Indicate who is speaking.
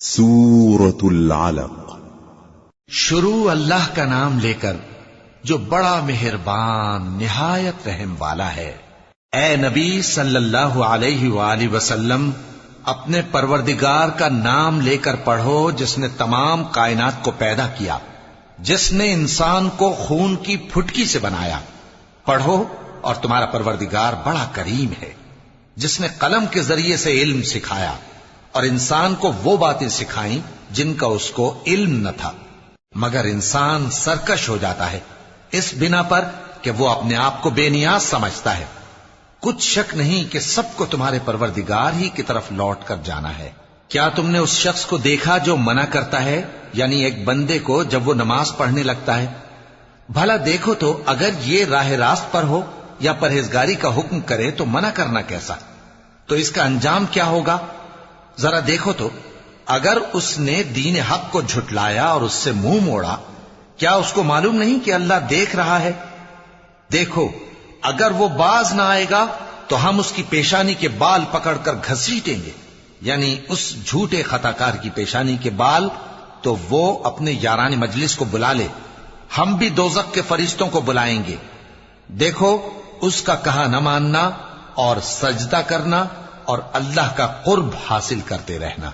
Speaker 1: سورة العلق۔
Speaker 2: شروع اللہ کا نام لے کر جو بڑا مہربان نہایت رحم والا ہے۔ اے نبی صلی اللہ علیہ وآلہ وسلم، اپنے پروردگار کا نام لے کر پڑھو جس نے تمام کائنات کو پیدا کیا، جس نے انسان کو خون کی پھٹکی سے بنایا۔ پڑھو اور تمہارا پروردگار بڑا کریم ہے، جس نے قلم کے ذریعے سے علم سکھایا اور انسان کو وہ باتیں سکھائیں جن کا اس کو علم نہ تھا، مگر انسان سرکش ہو جاتا ہے اس بنا پر کہ وہ اپنے آپ کو بے نیاز سمجھتا ہے۔ کچھ شک نہیں کہ سب کو تمہارے پروردگار ہی کی طرف لوٹ کر جانا ہے۔ کیا تم نے اس شخص کو دیکھا جو منع کرتا ہے، یعنی ایک بندے کو جب وہ نماز پڑھنے لگتا ہے؟ بھلا دیکھو تو اگر یہ راہ راست پر ہو یا پرہیزگاری کا حکم کرے تو منع کرنا کیسا؟ تو اس کا انجام کیا ہوگا؟ ذرا دیکھو تو اگر اس نے دین حق کو جھٹلایا اور اس سے منہ موڑا، کیا اس کو معلوم نہیں کہ اللہ دیکھ رہا ہے؟ دیکھو اگر وہ باز نہ آئے گا تو ہم اس کی پیشانی کے بال پکڑ کر گھسیٹیں گے، یعنی اس جھوٹے خطا کار کی پیشانی کے بال، تو وہ اپنے یاران مجلس کو بلا لے، ہم بھی دوزخ کے فرشتوں کو بلائیں گے۔ دیکھو اس کا کہا نہ ماننا اور سجدہ کرنا اور اللہ کا قرب حاصل کرتے رہنا۔